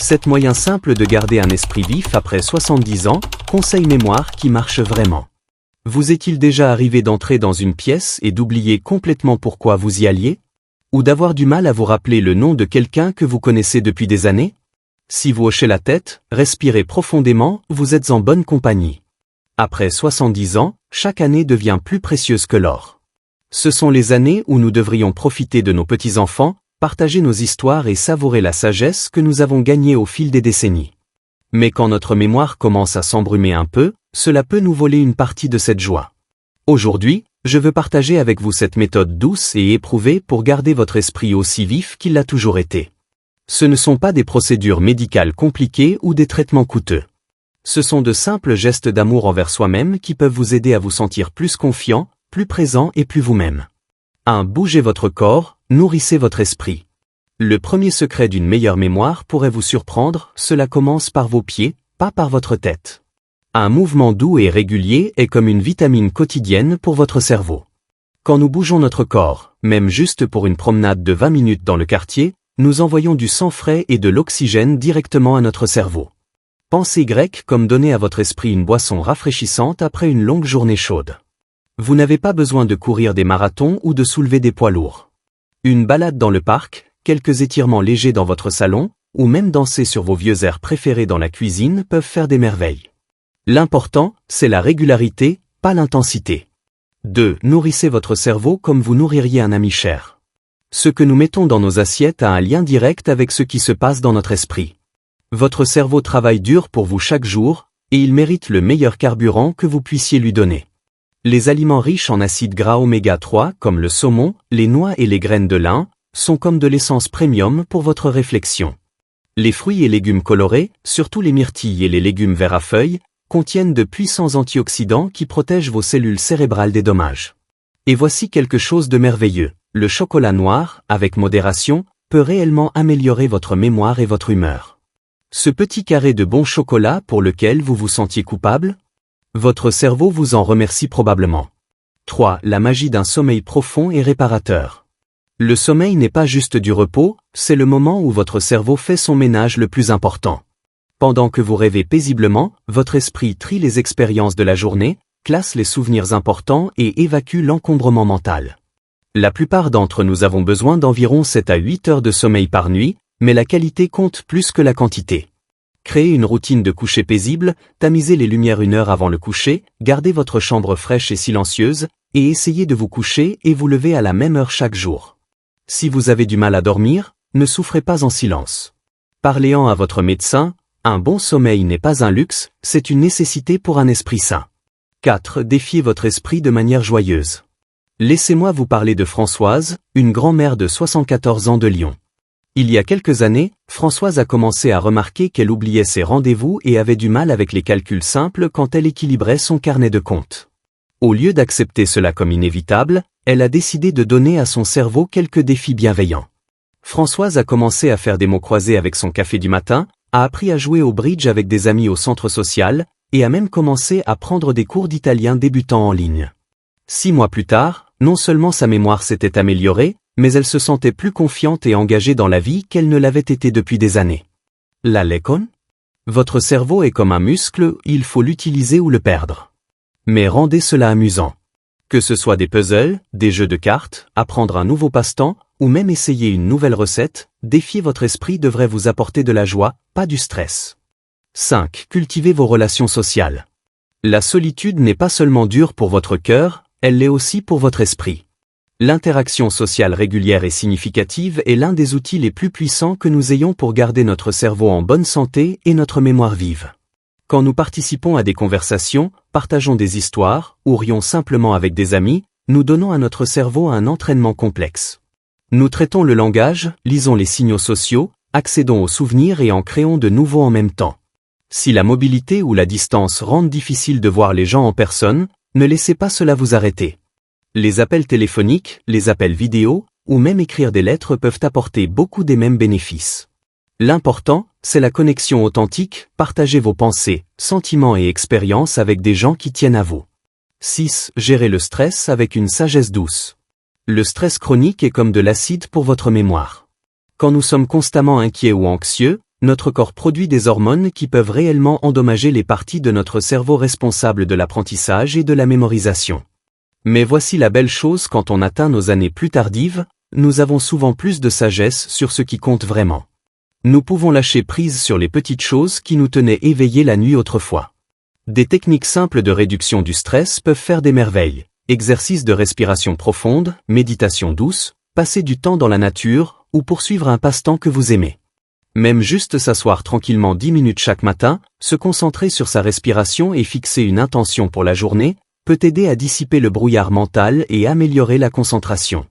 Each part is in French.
7 moyens simples de garder un esprit vif après 70 ans, conseils mémoire qui marchent vraiment. Vous est-il déjà arrivé d'entrer dans une pièce et d'oublier complètement pourquoi vous y alliez? Ou d'avoir du mal à vous rappeler le nom de quelqu'un que vous connaissez depuis des années? Si vous hochez la tête, respirez profondément, vous êtes en bonne compagnie. Après 70 ans, chaque année devient plus précieuse que l'or. Ce sont les années où nous devrions profiter de nos petits-enfants, partager nos histoires et savourer la sagesse que nous avons gagnée au fil des décennies. Mais quand notre mémoire commence à s'embrumer un peu, cela peut nous voler une partie de cette joie. Aujourd'hui, je veux partager avec vous cette méthode douce et éprouvée pour garder votre esprit aussi vif qu'il l'a toujours été. Ce ne sont pas des procédures médicales compliquées ou des traitements coûteux. Ce sont de simples gestes d'amour envers soi-même qui peuvent vous aider à vous sentir plus confiant, plus présent et plus vous-même. 1. Bougez votre corps, nourrissez votre esprit. Le premier secret d'une meilleure mémoire pourrait vous surprendre, cela commence par vos pieds, pas par votre tête. Un mouvement doux et régulier est comme une vitamine quotidienne pour votre cerveau. Quand nous bougeons notre corps, même juste pour une promenade de 20 minutes dans le quartier, nous envoyons du sang frais et de l'oxygène directement à notre cerveau. Pensez grec comme donner à votre esprit une boisson rafraîchissante après une longue journée chaude. Vous n'avez pas besoin de courir des marathons ou de soulever des poids lourds. Une balade dans le parc, quelques étirements légers dans votre salon, ou même danser sur vos vieux airs préférés dans la cuisine peuvent faire des merveilles. L'important, c'est la régularité, pas l'intensité. 2. Nourrissez votre cerveau comme vous nourririez un ami cher. Ce que nous mettons dans nos assiettes a un lien direct avec ce qui se passe dans notre esprit. Votre cerveau travaille dur pour vous chaque jour, et il mérite le meilleur carburant que vous puissiez lui donner. Les aliments riches en acides gras oméga 3 comme le saumon, les noix et les graines de lin, sont comme de l'essence premium pour votre réflexion. Les fruits et légumes colorés, surtout les myrtilles et les légumes verts à feuilles, contiennent de puissants antioxydants qui protègent vos cellules cérébrales des dommages. Et voici quelque chose de merveilleux, le chocolat noir, avec modération, peut réellement améliorer votre mémoire et votre humeur. Ce petit carré de bon chocolat pour lequel vous vous sentiez coupable? Votre cerveau vous en remercie probablement. 3. La magie d'un sommeil profond et réparateur. Le sommeil n'est pas juste du repos, c'est le moment où votre cerveau fait son ménage le plus important. Pendant que vous rêvez paisiblement, votre esprit trie les expériences de la journée, classe les souvenirs importants et évacue l'encombrement mental. La plupart d'entre nous avons besoin d'environ 7 à 8 heures de sommeil par nuit, mais la qualité compte plus que la quantité. Créez une routine de coucher paisible, tamisez les lumières 1 heure avant le coucher, gardez votre chambre fraîche et silencieuse, et essayez de vous coucher et vous lever à la même heure chaque jour. Si vous avez du mal à dormir, ne souffrez pas en silence. Parlez-en à votre médecin, un bon sommeil n'est pas un luxe, c'est une nécessité pour un esprit sain. 4. Défiez votre esprit de manière joyeuse. Laissez-moi vous parler de Françoise, une grand-mère de 74 ans de Lyon. Il y a quelques années, Françoise a commencé à remarquer qu'elle oubliait ses rendez-vous et avait du mal avec les calculs simples quand elle équilibrait son carnet de comptes. Au lieu d'accepter cela comme inévitable, elle a décidé de donner à son cerveau quelques défis bienveillants. Françoise a commencé à faire des mots croisés avec son café du matin, a appris à jouer au bridge avec des amis au centre social, et a même commencé à prendre des cours d'italien débutant en ligne. 6 mois plus tard, non seulement sa mémoire s'était améliorée, mais elle se sentait plus confiante et engagée dans la vie qu'elle ne l'avait été depuis des années. La lecon? Votre cerveau est comme un muscle, il faut l'utiliser ou le perdre. Mais rendez cela amusant. Que ce soit des puzzles, des jeux de cartes, apprendre un nouveau passe-temps, ou même essayer une nouvelle recette, défier votre esprit devrait vous apporter de la joie, pas du stress. 5. Cultivez vos relations sociales. La solitude n'est pas seulement dure pour votre cœur, elle l'est aussi pour votre esprit. L'interaction sociale régulière et significative est l'un des outils les plus puissants que nous ayons pour garder notre cerveau en bonne santé et notre mémoire vive. Quand nous participons à des conversations, partageons des histoires, ou rions simplement avec des amis, nous donnons à notre cerveau un entraînement complexe. Nous traitons le langage, lisons les signaux sociaux, accédons aux souvenirs et en créons de nouveaux en même temps. Si la mobilité ou la distance rendent difficile de voir les gens en personne, ne laissez pas cela vous arrêter. Les appels téléphoniques, les appels vidéo, ou même écrire des lettres peuvent apporter beaucoup des mêmes bénéfices. L'important, c'est la connexion authentique, partagez vos pensées, sentiments et expériences avec des gens qui tiennent à vous. 6. Gérez le stress avec une sagesse douce. Le stress chronique est comme de l'acide pour votre mémoire. Quand nous sommes constamment inquiets ou anxieux, Notre corps produit des hormones qui peuvent réellement endommager les parties de notre cerveau responsables de l'apprentissage et de la mémorisation. Mais voici la belle chose, quand on atteint nos années plus tardives, nous avons souvent plus de sagesse sur ce qui compte vraiment. Nous pouvons lâcher prise sur les petites choses qui nous tenaient éveillés la nuit autrefois. Des techniques simples de réduction du stress peuvent faire des merveilles. Exercices de respiration profonde, méditation douce, passer du temps dans la nature, ou poursuivre un passe-temps que vous aimez. Même juste s'asseoir tranquillement 10 minutes chaque matin, se concentrer sur sa respiration et fixer une intention pour la journée, peut aider à dissiper le brouillard mental et améliorer la concentration.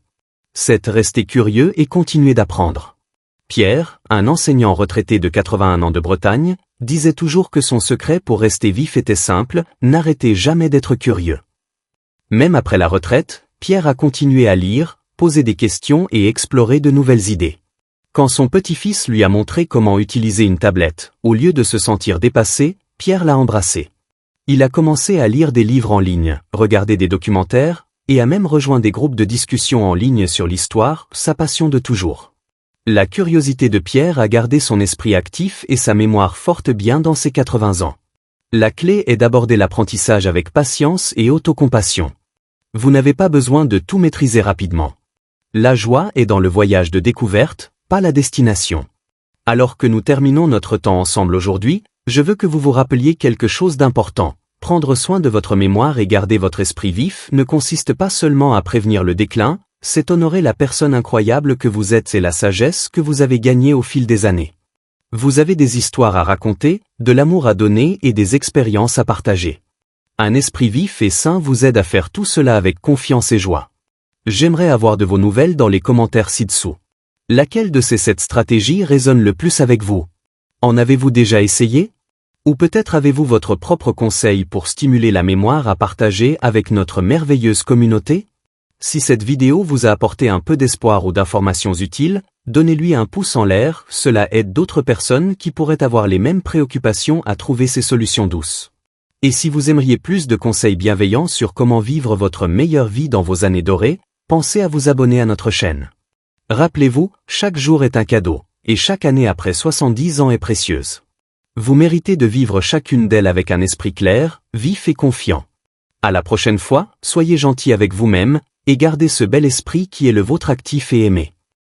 7. Rester curieux et continuer d'apprendre. Pierre, un enseignant retraité de 81 ans de Bretagne, disait toujours que son secret pour rester vif était simple: n'arrêtez jamais d'être curieux. Même après la retraite, Pierre a continué à lire, poser des questions et explorer de nouvelles idées. Quand son petit-fils lui a montré comment utiliser une tablette, au lieu de se sentir dépassé, Pierre l'a embrassé. Il a commencé à lire des livres en ligne, regarder des documentaires, et a même rejoint des groupes de discussion en ligne sur l'histoire, sa passion de toujours. La curiosité de Pierre a gardé son esprit actif et sa mémoire forte bien dans ses 80 ans. La clé est d'aborder l'apprentissage avec patience et autocompassion. Vous n'avez pas besoin de tout maîtriser rapidement. La joie est dans le voyage de découverte, pas la destination. Alors que nous terminons notre temps ensemble aujourd'hui, je veux que vous vous rappeliez quelque chose d'important. Prendre soin de votre mémoire et garder votre esprit vif ne consiste pas seulement à prévenir le déclin, c'est honorer la personne incroyable que vous êtes et la sagesse que vous avez gagnée au fil des années. Vous avez des histoires à raconter, de l'amour à donner et des expériences à partager. Un esprit vif et sain vous aide à faire tout cela avec confiance et joie. J'aimerais avoir de vos nouvelles dans les commentaires ci-dessous. Laquelle de ces 7 stratégies résonne le plus avec vous? En avez-vous déjà essayé? Ou peut-être avez-vous votre propre conseil pour stimuler la mémoire à partager avec notre merveilleuse communauté? Si cette vidéo vous a apporté un peu d'espoir ou d'informations utiles, donnez-lui un pouce en l'air, cela aide d'autres personnes qui pourraient avoir les mêmes préoccupations à trouver ces solutions douces. Et si vous aimeriez plus de conseils bienveillants sur comment vivre votre meilleure vie dans vos années dorées, pensez à vous abonner à notre chaîne. Rappelez-vous, chaque jour est un cadeau, et chaque année après 70 ans est précieuse. Vous méritez de vivre chacune d'elles avec un esprit clair, vif et confiant. À la prochaine fois, soyez gentil avec vous-même, et gardez ce bel esprit qui est le vôtre actif et aimé.